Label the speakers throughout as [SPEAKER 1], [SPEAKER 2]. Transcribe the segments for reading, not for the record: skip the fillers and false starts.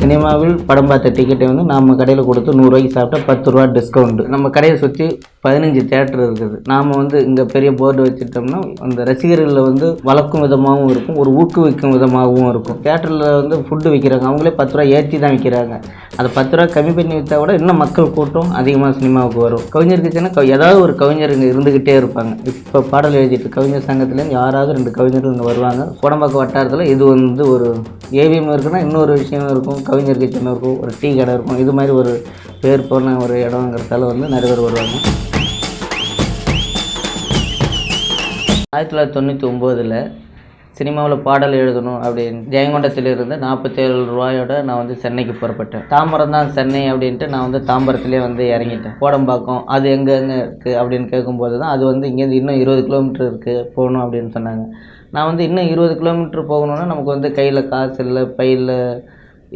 [SPEAKER 1] சினிமாவில் படம் பார்த்த டிக்கெட்டை வந்து நம்ம கடையில் கொடுத்து 100 ரூபாய்க்கு சாப்பிட்டா 10 ரூபா டிஸ்கவுண்ட்டு. நம்ம கடையை சுற்றி 15 தேட்டர் இருக்குது. நாம் வந்து இங்கே பெரிய போர்டு வச்சுட்டோம்னா அந்த ரசிகர்களை வந்து வளர்க்கும் விதமாகவும் இருக்கும், ஒரு ஊக்குவிக்கும் விதமாகவும் இருக்கும். தேட்டரில் வந்து ஃபுட்டு விற்கிறாங்க, அவங்களே 10 ரூபா ஏற்றி தான் விற்கிறாங்க. அதை 10 ரூபா கம்மி பண்ணி விற்றா கூட இன்னும் மக்கள் கூட்டம் அதிகமாக சினிமாவுக்கு வரும். கவிஞர் கிச்சனா ஏதாவது ஒரு கவிஞர் இங்கே இருந்துக்கிட்டே இருப்பாங்க. இப்போ பாடல் எழுதிட்டு கவிஞர் சங்கத்துலேருந்து யாராவது 2 கவிஞர்கள் இங்கே வருவாங்க. கோடம்பாக்கம் வட்டாரத்தில் இது வந்து ஒரு ஏவிஎம் இருக்குன்னா இன்னொரு விஷயம் இருக்கும், கவிஞர் கிச்சன் இருக்கும், ஒரு டீ கடை இருக்கும். இது மாதிரி ஒரு பேர் போன ஒரு இடங்கிறதால வந்து நிறைய பேர் வருவாங்க. 1999 சினிமாவில் பாடல் எழுதணும் அப்படின்னு ஜெயங்கொண்டத்திலிருந்து 47 ரூபாயோட நான் வந்து சென்னைக்கு புறப்பட்டேன். தாம்பரம் தான் சென்னை அப்படின்ட்டு நான் வந்து தாம்பரத்துலேயே வந்து இறங்கிட்டேன். கோடம்பாக்கம் அது எங்கே இருக்குது அப்படின்னு கேட்கும்போது தான் அது வந்து இங்கேருந்து இன்னும் 20 கிலோமீட்டர் இருக்குது போகணும் அப்படின்னு சொன்னாங்க. நான் வந்து இன்னும் 20 கிலோமீட்டர் போகணுன்னா நமக்கு வந்து கையில் காசு இல்லை, பையில்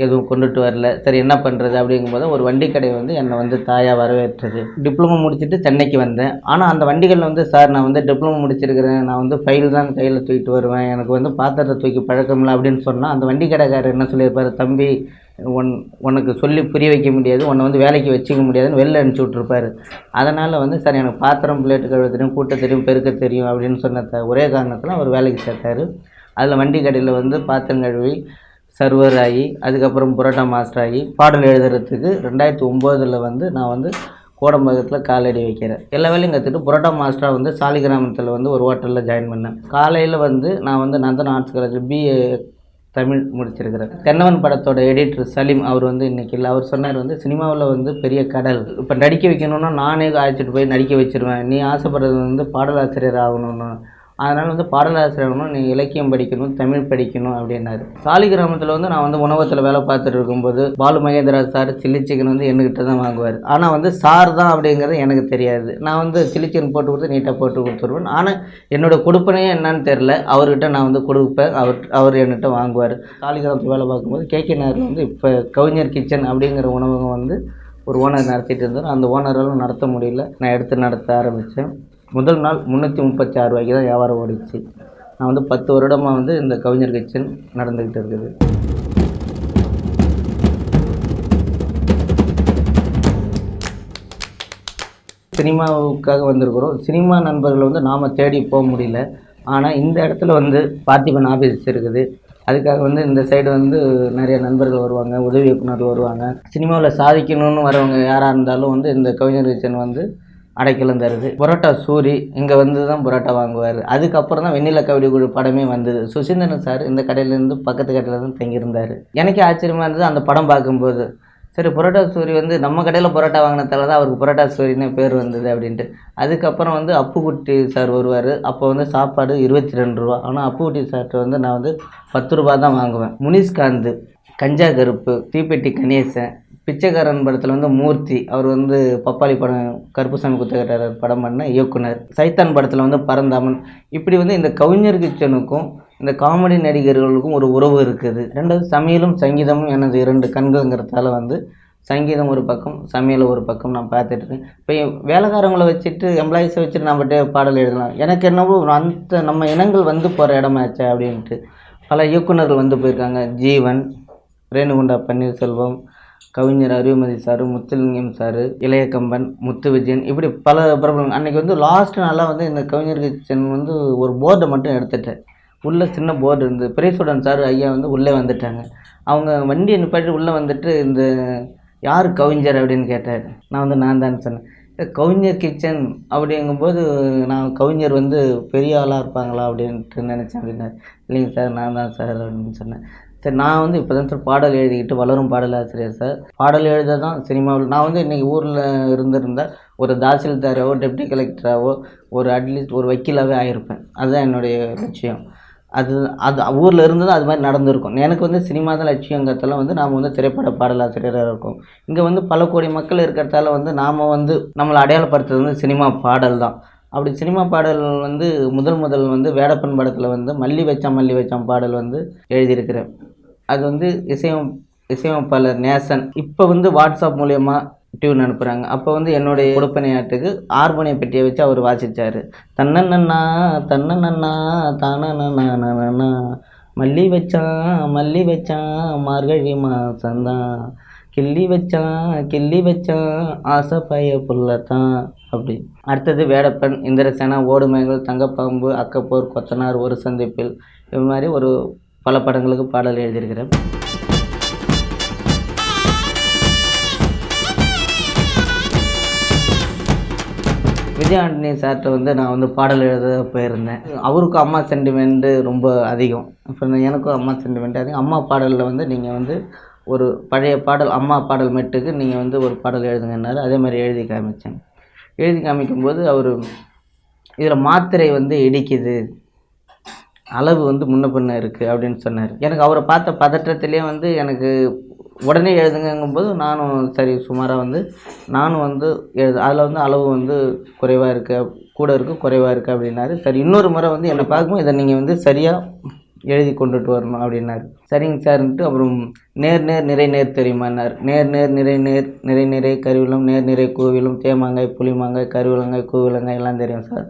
[SPEAKER 1] எதுவும் கொண்டுட்டு வரல. சரி என்ன பண்ணுறது அப்படிங்கும்போது ஒரு வண்டி கடை வந்து என்னை வந்து தாயாக வரவேற்றது. டிப்ளமோ முடிச்சுட்டு சென்னைக்கு வந்தேன். ஆனால் அந்த வண்டிகளில் வந்து சார் நான் வந்து டிப்ளமோ முடிச்சிருக்கிறேன், நான் வந்து ஃபைல் தான் கையில் தூக்கிட்டு வருவேன், எனக்கு வந்து பாத்திரத்தை தூக்கி பழக்கம் இல்லை அப்படின்னு சொன்னால் அந்த வண்டி கடைக்காரர் என்ன சொல்லியிருப்பார், தம்பி உனக்கு சொல்லி புரிய வைக்க முடியாது, உன்னை வந்து வேலைக்கு வச்சுக்க முடியாதுன்னு வெளில அனுப்பிச்சி விட்ருப்பார். அதனால் வந்து சார் எனக்கு பாத்திரம் பிளேட்டு கழுவ தெரியும், கூட்ட தெரியும், பெருக்க தெரியும் அப்படின்னு சொன்ன ஒரே காரணத்தில் அவர் வேலைக்கு சேர்த்தார். அதில் வண்டி கடையில் வந்து பாத்திரம் கழுவி சர்வர் ஆகி அதுக்கப்புறம் புரோட்டா மாஸ்டர் ஆகி பாடல் எழுதுறதுக்கு 2009 வந்து நான் வந்து கோடம்பாக்கத்தில் காலடி வைக்கிறேன். எல்லா வேலையும் கற்றுட்டு புரோட்டா மாஸ்டராக வந்து சாலிகிராமத்தில் வந்து ஒரு ஹோட்டலில் ஜாயின் பண்ணேன். காலையில் வந்து நான் வந்து நந்தன் ஆர்ட்ஸ் காலேஜில் பிஏ தமிழ் முடிச்சிருக்கிறேன். தென்னவன் படத்தோட எடிட்டர் சலீம் அவர் வந்து இன்றைக்கி இல்லை, அவர் சொன்னார் வந்து சினிமாவில் வந்து பெரிய கடல், இப்போ நடிக்க வைக்கணுன்னா நானே அழைச்சிட்டு போய் நடிக்க வச்சுருவேன், நீ ஆசைப்படுறது வந்து பாடலாசிரியர் ஆகணும்னு, அதனால் வந்து பாடலாசிரியர் நீ இலக்கியம் படிக்கணும், தமிழ் படிக்கணும் அப்படின்னாரு. சாலிகிராமத்தில் வந்து நான் வந்து உணவகத்தில் வேலை பார்த்துட்டு இருக்கும்போது Balu Mahendra sir chilli chicken வந்து என்கிட்ட தான் வாங்குவார். ஆனால் வந்து சார் தான் அப்படிங்கிறது எனக்கு தெரியாது. நான் வந்து சில்லி சிக்கன் போட்டு கொடுத்து நீட்டாக போட்டு கொடுத்துருவேன். ஆனால் என்னோடய கொடுப்பனையே என்னன்னு தெரில, அவர்கிட்ட நான் வந்து கொடுப்பேன், அவர் என்கிட்ட வாங்குவார். சாலிகிராமத்தில் வேலை பார்க்கும்போது கேகே நகரில் வந்து இப்போ கவிஞர் கிச்சன் அப்படிங்கிற உணவகம் வந்து ஒரு ஓனர் நடத்திட்டு இருந்தார். அந்த ஓனராலும் நடத்த முடியல, நான் எடுத்து நடத்த ஆரம்பித்தேன். முதல் நாள் 336 ரூபாய்க்கு தான் வியாபாரம் ஓடிச்சு. நான் வந்து 10 வருடமாக வந்து இந்த கவிஞர் கிச்சன் நடந்துக்கிட்டு இருக்குது. சினிமாவுக்காக வந்திருக்கிறோம். சினிமா நண்பர்கள் வந்து நாம் தேடி போக முடியல. ஆனால் இந்த இடத்துல வந்து பார்த்திபன் ஆஃபீஸ் இருக்குது. அதுக்காக வந்து இந்த சைடு வந்து நிறைய நண்பர்கள் வருவாங்க, உதவி இயக்குநர்கள் வருவாங்க. சினிமாவில் சாதிக்கணும்னு வரவங்க யாராக இருந்தாலும் வந்து இந்த கவிஞர் கிச்சன் வந்து அடைக்கலம் தருது. புரோட்டா சூரி இங்கே வந்து தான் புரோட்டா வாங்குவார். அதுக்கப்புறம் தான் வெண்ணிலா கபடி குழு படமே வந்தது. சுசீந்திரன் சார் இந்த கடையிலேருந்து பக்கத்து கடையில் தான் தங்கியிருந்தார். எனக்கே ஆச்சரியமாக இருந்தது அந்த படம் பார்க்கும்போது. சரி, புரோட்டா சூரி வந்து நம்ம கடையில் புரோட்டா வாங்கினதால தான் அவருக்கு புரோட்டா சூரின்னு பேர் வந்தது அப்படின்ட்டு. அதுக்கப்புறம் வந்து அப்புக்குட்டி சார் வருவார். அப்போ வந்து சாப்பாடு 22 ரூபா. ஆனால் அப்புக்குட்டி சார்கிட்ட வந்து நான் வந்து 10 ரூபா தான் வாங்குவேன். முனிஷ்காந்த், கஞ்சா கருப்பு, தீப்பெட்டி கணேசன், பிச்சைக்காரன் படத்தில் வந்து மூர்த்தி, அவர் வந்து பப்பாளி படம் கருப்புசாமி குத்தகட்டார் படம் பண்ண இயக்குனர். சைத்தான் படத்தில் வந்து பரந்தாமன். இப்படி வந்து இந்த கவிஞர் கிச்சனுக்கும் இந்த காமெடி நடிகர்களுக்கும் ஒரு உறவு இருக்குது. ரெண்டாவது சமையலும் சங்கீதமும் எனது 2 கண்கள்ங்கிறதால வந்து சங்கீதம் ஒரு பக்கம், சமையல் ஒரு பக்கம் நான் பார்த்துட்ருக்கேன். இப்போ வேலைக்காரங்களை வச்சுட்டு எம்ப்ளாயிஸை வச்சுட்டு நம்மகிட்ட பாடல் எழுதலாம். எனக்கு என்னவோ அந்த நம்ம இனங்கள் வந்து போகிற இடமாச்சே அப்படின்ட்டு பல இயக்குநர்கள் வந்து போயிருக்காங்க. ஜீவன், ரேணுகுண்டா பன்னீர்செல்வம், கவிஞர் அறிவுமதி சார், முத்துலிங்கம் சார், இளையக்கம்பன், முத்து விஜயன், இப்படி பல பிரபலம். அன்றைக்கி வந்து லாஸ்ட் நாளாக வந்து இந்த கவிஞர் கிச்சன் வந்து ஒரு போர்டை மட்டும் எடுத்துட்டேன். உள்ளே சின்ன போர்டு இருந்தது. பெரியசுடன் சார் ஐயா வந்து உள்ளே வந்துட்டாங்க. அவங்க வண்டியை நிப்பாட்டி உள்ளே வந்துட்டு இந்த யார் கவிஞர் அப்படின்னு கேட்டார். நான் வந்து நான் தான் சொன்னேன். கவிஞர் கிச்சன் அப்படிங்கும்போது நான் கவிஞர் வந்து பெரிய ஆளாக இருப்பாங்களா அப்படின்ட்டு நினச்சேன் அப்படின்னாரு. இல்லைங்க சார், நான் தான் சார் அப்படின்னு சொன்னேன். சரி, நான் வந்து இப்போ தான் சார் பாடல் எழுதிக்கிட்டு வளரும் பாடலாசிரியர் சார். பாடல் எழுத தான் சினிமாவில் நான் வந்து இன்றைக்கி ஊரில் இருந்திருந்தால் ஒரு தாசில்தாராவோ டெப்டி கலெக்டராகவோ ஒரு அட்லீஸ்ட் ஒரு வக்கீலாகவே ஆகியிருப்பேன். அதுதான் என்னுடைய லட்சியம். அது ஊரில் இருந்தது அது மாதிரி நடந்திருக்கும். எனக்கு வந்து சினிமா தான் லட்சியங்கிறதால வந்து நாம் வந்து திரைப்பட பாடலாசிரியராக இருக்கோம். இங்கே வந்து பல கோடி மக்கள் இருக்கிறதால வந்து நாம் வந்து நம்மளை அடையாளப்படுத்துறது வந்து சினிமா பாடல் தான். அப்படி சினிமா பாடல் வந்து முதல் வந்து வேடப்பன் படத்தில் வந்து மல்லி வச்சான் பாடல் வந்து எழுதியிருக்கிறேன். அது வந்து இசையமைப்பாளர் நேசன் இப்போ வந்து வாட்ஸ்அப் மூலயமா டியூன் அனுப்புகிறாங்க. அப்போ வந்து என்னுடைய கொடுப்பனையாட்டுக்கு ஹார்மோனிய பெட்டியை வச்சு அவர் வாசித்தார். தன்னண்ணா தன்னண்ணா தானண்ணா மல்லி வச்சான் மார்கழி மாசந்தான், கிள்ளி வச்சான் ஆசை பைய புள்ளத்தான் அப்படி. அடுத்தது வேடப்பன், இந்திரசேனா, ஓடுமேங்கள், தங்கப்பாம்பு, அக்கப்போர், கொத்தனார், ஒரு சந்திப்பில், இது மாதிரி ஒரு பல படங்களுக்கு பாடல் எழுதியிருக்கிறேன். விஜய் ஆண்டனி சார்கிட்ட வந்து நான் வந்து பாடல் எழுத போயிருந்தேன். அவருக்கும் அம்மா சென்டிமெண்ட்டு ரொம்ப அதிகம். இப்போ எனக்கும் அம்மா சென்டிமெண்ட் அதிகம். அம்மா பாடலில் வந்து நீங்கள் வந்து ஒரு பழைய பாடல், அம்மா பாடல் மெட்டுக்கு நீங்கள் வந்து ஒரு பாடல் எழுதுங்கன்னாரு. அதே மாதிரி எழுதி காமிச்சேன். எழுதி காமிக்கும்போது அவர் இதில் மாத்திரை வந்து இடிக்குது, அளவு வந்து முன்ன பின்ன இருக்குது அப்படின்னு சொன்னார். எனக்கு அவரை பார்த்த பதற்றத்திலே வந்து எனக்கு உடனே எழுதுங்கும்போது நானும் சரி சுமாராக வந்து நானும் வந்து அதில் வந்து அளவு வந்து குறைவாக இருக்குது, கூட இருக்குது, குறைவாக இருக்குது அப்படின்னாரு. சரி இன்னொரு முறை வந்து என்னை பார்க்கும்போது இதை நீங்கள் வந்து சரியாக எழுதி கொண்டுட்டு வரணும் அப்படின்னாரு. சரிங்க சார்ன்ட்டு அப்புறம் நேர் நிறை நேர் தெரியுமான்னார். நேர் நிறை கருவிலம், நேர் நிறை கூவிலும், தேமாங்காய், புளிமாங்காய், கருவிலங்காய், கூவிலங்காய் எல்லாம் தெரியும் சார்.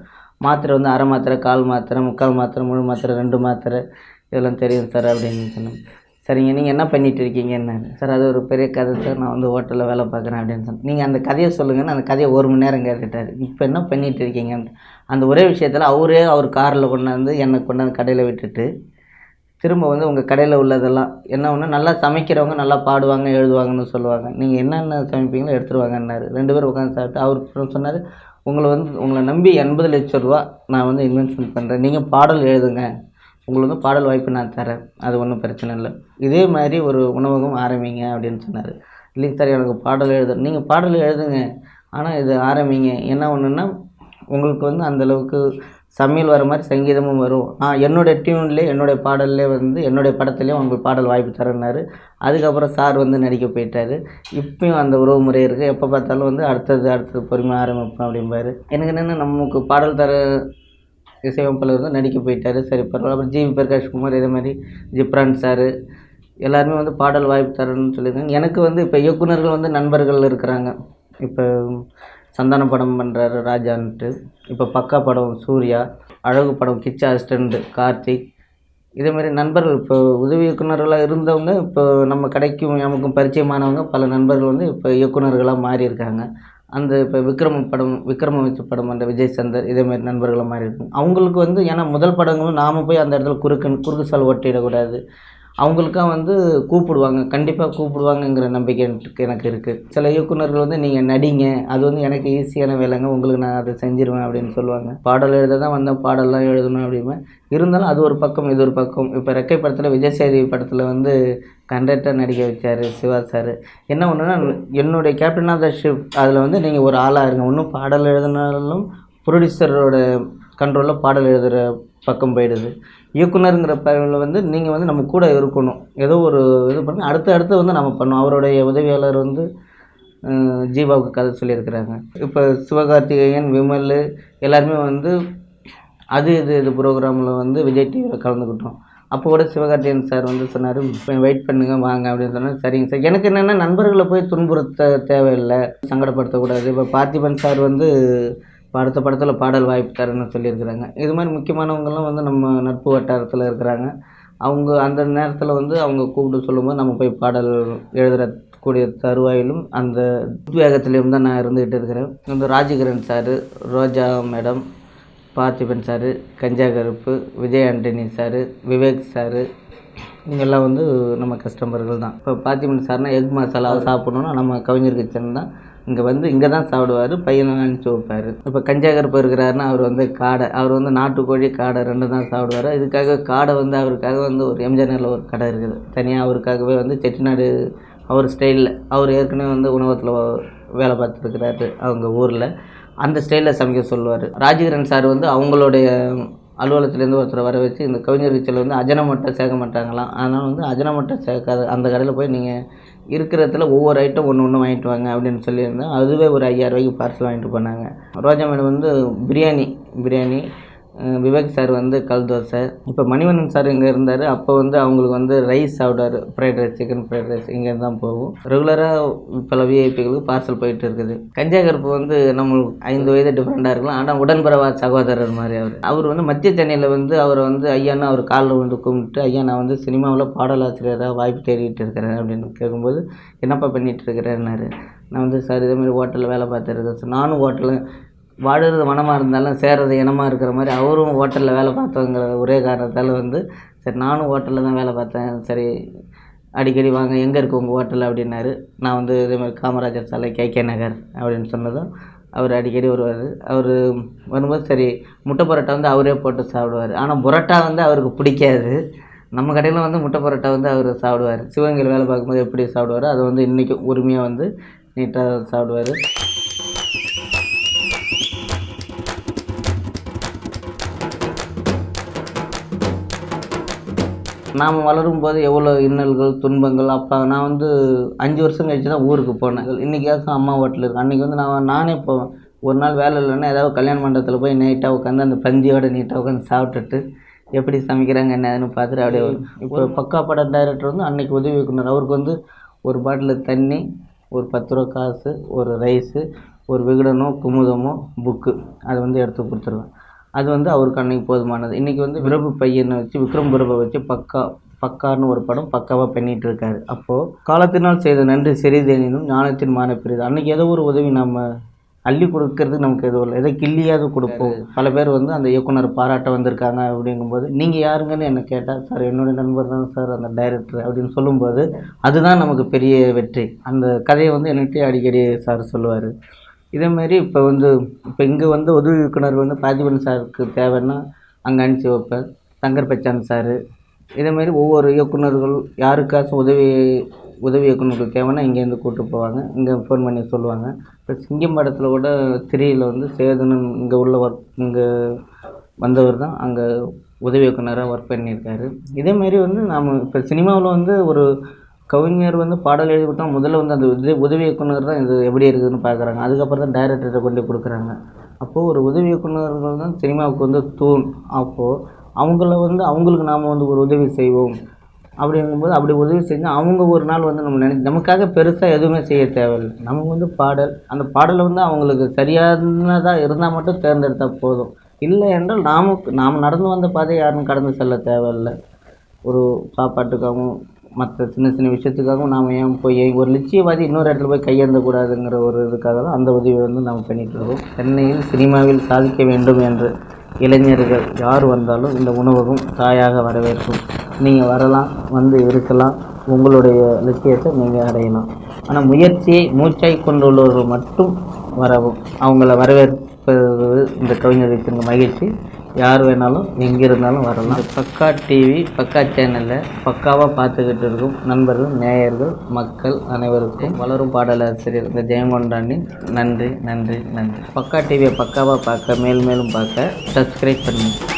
[SPEAKER 1] மாத்திரை வந்து அரை மாத்திரை, கால் மாத்திரை, முக்கால் மாத்திரை, முழு மாத்திரை, 2 மாத்திரை இதெல்லாம் தெரியும் சார் அப்படின்னு சொன்னேன். சரிங்க, நீங்கள் என்ன பண்ணிகிட்டு இருக்கீங்கன்னு. சார் அது ஒரு பெரிய கதை சார், நான் வந்து ஹோட்டலில் வேலை பார்க்குறேன் அப்படின்னு சொன்னேன். நீங்கள் அந்த கதையை சொல்லுங்கன்னு அந்த கதையை 1 மணி நேரம் கேட்டுட்டார். இப்போ என்ன பண்ணிகிட்டு இருக்கீங்கன்னு அந்த ஒரே விஷயத்தில் அவர் காரில் கொண்டாந்து என்னை கொண்டாந்து கடையில் விட்டுட்டு திரும்ப வந்து உங்கள் கடையில் உள்ளதெல்லாம் என்ன ஒன்று, நல்லா சமைக்கிறவங்க நல்லா பாடுவாங்க எழுதுவாங்கன்னு சொல்லுவாங்க, நீங்கள் என்னென்ன சமைப்பீங்களோ எடுத்துருவாங்கன்னாரு. 2 பேர் உட்காந்து சாப்பிட்டு அவர் சொன்னார், உங்களை நம்பி 80 லட்சம் ரூபா நான் வந்து இன்வெஸ்ட்மெண்ட் பண்ணுறேன், நீங்கள் பாடல் எழுதுங்க, உங்களுக்கு வந்து பாடல் வாய்ப்பு நான் தரேன், அது ஒன்றும் பிரச்சனை இல்லை, இதே மாதிரி ஒரு உணவகம் ஆரம்பிங்க அப்படின்னு சொன்னார். இல்லைங்க சார் எனக்கு பாடல் நீங்கள் பாடல் எழுதுங்க, ஆனால் இது ஆரம்பிங்க, என்ன ஒன்றுன்னா உங்களுக்கு வந்து அந்தளவுக்கு சமையல் வர மாதிரி சங்கீதமும் வரும், என்னுடைய டியூன்லேயே என்னுடைய பாடல்லே வந்து என்னுடைய படத்துலேயே உங்களுக்கு பாடல் வாய்ப்பு தரேன்னாரு. அதுக்கப்புறம் சார் வந்து நடிக்க போயிட்டார். இப்பயும் அந்த உறவு முறை இருக்குது. எப்போ பார்த்தாலும் வந்து அடுத்தது பொறுமையாக ஆரம்பிப்போம் அப்படிம்பாரு. எனக்கு என்னென்னா நமக்கு பாடல் தர இசையமைப்பாளர் வந்து நடிக்க போயிட்டார். சரி பரவாயில்ல. அப்புறம் ஜிவி பிரகாஷ் குமார், இதே மாதிரி ஜிப்ரான் சார் எல்லாருமே வந்து பாடல் வாய்ப்பு தரணும்னு சொல்லியிருக்காங்க. எனக்கு வந்து இப்போ இயக்குநர்கள் வந்து நண்பர்கள் இருக்கிறாங்க. இப்போ சந்தான படம் பண்ணுறாரு ராஜான்ட்டு, இப்போ பக்கா படம் சூர்யா, அழகு படம் கிச்சா அசிஸ்டண்ட் கார்த்திக், இதேமாதிரி நண்பர்கள் இப்போ உதவி இயக்குநர்களாக இருந்தவங்க இப்போ நம்ம கடைக்கும் நமக்கும் பரிச்சயமானவங்க பல நண்பர்கள் வந்து இப்போ இயக்குநர்களாக மாறியிருக்காங்க. அந்த இப்போ விக்ரம வச்ச படம் அந்த விஜய் சந்தர் இதேமாதிரி நண்பர்களை மாதிரி இருக்கும். அவங்களுக்கு வந்து ஏன்னா முதல் படங்களும் நாம் போய் அந்த இடத்துல குறுக்கு சால் ஒட்டிடக்கூடாது, அவங்களுக்காக வந்து கூப்பிடுவாங்க, கண்டிப்பாக கூப்பிடுவாங்கங்கிற நம்பிக்கை எனக்கு இருக்குது. சில இயக்குநர்கள் வந்து நீங்கள் நடிங்க, அது வந்து எனக்கு ஈஸியான வேலைங்க, உங்களுக்கு நான் அதை செஞ்சிருவேன் அப்படின்னு சொல்லுவாங்க. பாடல் எழுத தான் வந்தேன், பாடலாம் எழுதணும் அப்படிமே இருந்தாலும் அது ஒரு பக்கம் இது ஒரு பக்கம். இப்போ ரெக்கை படத்தில் விஜய் சேதுபதி படத்தில் வந்து கண்டக்டர் நடிக்க வச்சார் சிவா சார். என்ன ஒன்றுனா என்னுடைய கேப்டன் ஆஃப் த ஷிப் அதில் வந்து நீங்கள் ஒரு ஆளாக இருங்க, ஒன்றும் பாடல் எழுதினாலும் ப்ரொடியூசரோட கண்ட்ரோலில் பாடல் எழுதுகிற பக்கம் போயிடுது. இயக்குனருங்கிற பகுதியில் வந்து நீங்கள் வந்து நம்ம கூட இருக்கணும், ஏதோ ஒரு இது பண்ணி அடுத்து வந்து நம்ம பண்ணோம். அவருடைய உதவியாளர் வந்து ஜீவாவுக்கு கதை சொல்லியிருக்கிறாங்க. இப்போ சிவகார்த்திகேயன், விமல் எல்லாருமே வந்து இது ப்ரோக்ராமில் வந்து விஜய் டிவியில் கலந்துக்கிட்டோம். அப்போ கூட சிவகார்த்திகேயன் சார் வந்து சொன்னார், வெயிட் பண்ணுங்க வாங்க அப்படின்னு சொன்னார். சரிங்க சார். எனக்கு என்னென்னா நண்பர்களை போய் துன்புறுத்த தேவையில்லை, சங்கடப்படுத்தக்கூடாது. இப்போ பார்த்திபன் சார் வந்து அடுத்த படத்தில் பாடல் வாய்ப்பு தரேன்னு சொல்லியிருக்கிறாங்க. இது மாதிரி முக்கியமானவங்கள்லாம் வந்து நம்ம நட்பு வட்டாரத்தில் இருக்கிறாங்க. அவங்க அந்த நேரத்தில் வந்து அவங்க கூப்பிட்டு சொல்லும்போது நம்ம போய் பாடல் எழுதுறக்கூடிய தருவாயிலும் அந்த உத்வேகத்திலையும் தான் நான் இருந்துகிட்டு இருக்கிறேன். இந்த ராஜகிரண் சார், ரோஜா மேடம், பார்த்திபன் சார், கஞ்சா கருப்பு, விஜய் ஆண்டனி சார், விவேக் சார், இவங்கெல்லாம் வந்து நம்ம கஸ்டமர்கள் தான். இப்போ பார்த்திபன் சார்னால் எக் மசாலா சாப்பிட்ணுன்னா நம்ம கவிஞர் கிச்சன் தான் இங்கே தான் சாப்பிடுவார், பையனை அனுப்பிச்சி வைப்பார். இப்போ கஞ்சா கருப்பு இருக்கிறாருன்னா அவர் வந்து காடை, அவர் வந்து நாட்டுக்கோழி காடை 2 தான் சாப்பிடுவார். இதுக்காக காடை வந்து அவருக்காக வந்து ஒரு எம்ஜிஆர் நகரில் ஒரு கடை இருக்குது தனியாக, அவருக்காகவே வந்து செட்டிநாடு அவர் ஸ்டைலில், அவர் ஏற்கனவே வந்து உணவகத்தில் வேலை பார்த்துருக்கிறாரு அவங்க ஊரில், அந்த ஸ்டைலில் சமைக்க சொல்லுவார். ராஜகிரண் சார் வந்து அவங்களுடைய அலுவலகத்துலேருந்து ஒருத்தரை வர வச்சு இந்த கவிஞர் கிச்சனில் வந்து அஜனமட்டை சேர்க்க மாட்டாங்களாம், அதனால் வந்து அஜனமட்டை சேர்க்காத அந்த கடையில் போய் நீங்கள் இருக்கிறதுல ஒவ்வொரு ஐட்டம் ஒன்று வாங்கிட்டு வாங்க அப்படின்னு சொல்லியிருந்தேன். அதுவே ஒரு 5000 ரூபாய்க்கு பார்சல் வாங்கிட்டு போனாங்க. ரோஜா மேடம் வந்து பிரியாணி விவேக் சார் வந்து கல் தோசை. இப்போ மணிவண்ணன் சார் இங்கே இருந்தார். அப்போ வந்து அவங்களுக்கு வந்து ரைஸ் சாப்பிடுவார், fried rice, chicken fried rice இங்கேருந்து தான் போகும். ரெகுலராக பல விஐபிகளுக்கு பார்சல் போயிட்டு இருக்குது. கஞ்சா கருப்பு வந்து நம்மளுக்கு 5 வயது டிஃப்ரெண்ட்டாக இருக்கலாம், ஆனால் உடன்பிறவா சகோதரர் மாதிரி அவர் வந்து மத்திய சென்னையில் வந்து அவரை வந்து ஐயானா அவர் காலில் வந்து கும்பிட்டு, ஐயா நான் வந்து சினிமாவில் பாடலாசிரியராக வாய்ப்பு தேடிட்டு இருக்கிறேன் அப்படின்னு கேட்கும்போது, என்னப்பா பண்ணிகிட்டு இருக்கிறேன்னாரு. நான் வந்து சார் இதேமாதிரி ஹோட்டலில் வேலை பார்த்துருக்கேன் சார். நானும் ஹோட்டலில் வாடுறது மனமாக இருந்தாலும் சேர்றது இனமாக இருக்கிற மாதிரி அவரும் ஹோட்டலில் வேலை பார்த்தவங்கிற ஒரே காரணத்தால் வந்து சரி நானும் ஹோட்டலில் தான் வேலை பார்த்தேன், சரி அடிக்கடி வாங்க எங்கே இருக்குது உங்கள் ஹோட்டல் அப்படின்னாரு. நான் வந்து இதேமாதிரி காமராஜர் சாலை, KK நகர் அப்படின்னு சொன்னதும் அவர் அடிக்கடி வருவார். அவர் வரும்போது சரி முட்டை பரோட்டா வந்து அவரே போட்டு சாப்பிடுவார். ஆனால் பரோட்டா வந்து அவருக்கு பிடிக்காது. நம்ம கடையில் வந்து முட்டை பரோட்டா வந்து அவர் சாப்பிடுவார். சிவகங்கையில் வேலை பார்க்கும்போது எப்படி சாப்பிடுவார் அதை வந்து இன்றைக்கும் உரிமையாக வந்து நீட்டாக சாப்பிடுவார். நாம் வளரும்போது எவ்வளோ இன்னல்கள், துன்பங்கள். அப்போ நான் வந்து 5 வருஷம் கழிச்சு தான் ஊருக்கு போனேன். இன்றைக்காச்சும் அம்மா ஹோட்டல் இருக்குது. அன்றைக்கி வந்து நானே போவேன். ஒரு நாள் வேலை இல்லைன்னா ஏதாவது கல்யாண மண்டபத்தில் போய் நைட்டாக உட்காந்து அந்த பந்தியோடு நீட்டாக உட்காந்து சாப்பிட்டுட்டு எப்படி சமைக்கிறாங்க என்னன்னு பார்த்துட்டு அப்படியே வரும். இப்போ பக்கா படம் டைரக்டர் வந்து அன்றைக்கி உதவி இயக்குனர் அவருக்கு வந்து ஒரு பாட்டில் தண்ணி, ஒரு 10 ரூபா காசு, ஒரு ரைஸு, ஒரு விகடனோ குமுதமோ புக்கு அதை வந்து எடுத்து கொடுத்துருவேன். அது வந்து அவருக்கு அன்றைக்கி போதுமானது. இன்றைக்கி வந்து பிரபு பையனை வச்சு, விக்ரம் பிரபை வச்சு பக்கான்னு ஒரு படம் பக்காவாக பண்ணிகிட்டு இருக்காரு. அப்போது காலத்தினால் செய்த நன்றி சிறிதெனினும் ஞானத்தின் மான பெரிது. அன்றைக்கி ஏதோ ஒரு உதவி நம்ம அள்ளி கொடுக்கறதுக்கு நமக்கு எதுவும் இல்லை, ஏதோ கிள்ளியாவது கொடுப்போம். பல பேர் வந்து அந்த இயக்குனர் பாராட்ட வந்திருக்காங்க அப்படிங்கும்போது நீங்கள் யாருங்கன்னு என்னை கேட்டால் சார் என்னுடைய நண்பர் தான் சார் அந்த டைரக்டர் அப்படின்னு சொல்லும்போது அதுதான் நமக்கு பெரிய வெற்றி. அந்த கதையை வந்து என்கிட்ட அடிக்கடி சார் சொல்லுவார். இதேமாரி இப்போ இங்கே வந்து உதவி இயக்குனர் வந்து பார்த்திபன் சாருக்கு தேவைன்னா அங்கே அனுப்பிச்சி வைப்பேன். சங்கர் பச்சான் சார் இதேமாரி ஒவ்வொரு இயக்குநர்கள் யாருக்காச்சும் உதவி இயக்குநர்கள் தேவைன்னா இங்கேருந்து கூப்பிட்டு போவாங்க, இங்கே ஃபோன் பண்ணி சொல்லுவாங்க. இப்போ சிங்கம் படத்தில் கூட 3யில் வந்து சேதுன்னு இங்கே வந்தவர் தான் அங்கே உதவி இயக்குனராக ஒர்க் பண்ணியிருக்காரு. இதேமாரி வந்து நாம் இப்போ சினிமாவில் வந்து ஒரு கவிஞர் வந்து பாடல் எழுதிவிட்டால் முதல்ல வந்து அந்த உதவி இயக்குனர் தான் இது எப்படி இருக்குதுன்னு பார்க்குறாங்க. அதுக்கப்புறம் தான் டைரக்டர்கிட்ட கொண்டு கொடுக்குறாங்க. அப்போது ஒரு உதவி இயக்குநர்கள் தான் சினிமாவுக்கு வந்து தூண். அப்போது அவங்களுக்கு நாம் வந்து ஒரு உதவி செய்வோம் அப்படிங்கும்போது அப்படி உதவி செஞ்சால் அவங்க ஒரு நாள் வந்து நமக்காக பெருசாக எதுவுமே செய்ய தேவையில்லை. நமக்கு வந்து அந்த பாடலை வந்து அவங்களுக்கு சரியானதாக இருந்தால் மட்டும் தேர்ந்தெடுத்தால் போதும். இல்லை என்றால் நாம் நடந்து வந்த பாதை யாரும் கடந்து செல்ல தேவையில்லை. ஒரு சாப்பாட்டுக்காகவும் மற்ற சின்ன சின்ன விஷயத்துக்காகவும் நாம் ஏன் போய் ஒரு லட்சியவாதி இன்னொரு இடத்துல போய் கையேந்தக்கூடாதுங்கிற ஒரு இதுக்காக தான் அந்த உதவியை வந்து நாம் பண்ணிகிட்ருக்கோம். சென்னையில் சினிமாவில் சாதிக்க வேண்டும் என்று இளைஞர்கள் யார் வந்தாலும் இந்த உணவகம் தாயாக வரவேற்கும். நீங்கள் வரலாம், வந்து இருக்கலாம், உங்களுடைய லட்சியத்தை நீங்கள் அடையலாம். ஆனால் முயற்சியை மூச்சாய் கொண்டுள்ளவர்கள் மட்டும் வரவும். அவங்கள வரவேற்பது இந்த கவிஞர் வச்சிருந்த மகிழ்ச்சி. யார் வேணாலும் எங்கே இருந்தாலும் வரலாம். பக்கா டிவி, பக்கா சேனலில் பக்காவாக பார்த்துக்கிட்டு இருக்கும் நண்பர்கள், நேயர்கள், மக்கள் அனைவருக்கும் வளரும் பாடலாசிரியர் இந்த ஜெயங்கொண்டானின் நன்றி நன்றி நன்றி. பக்கா டிவியை பக்காவாக பார்க்க, மேலும் பார்க்க சப்ஸ்கிரைப் பண்ணுங்கள்.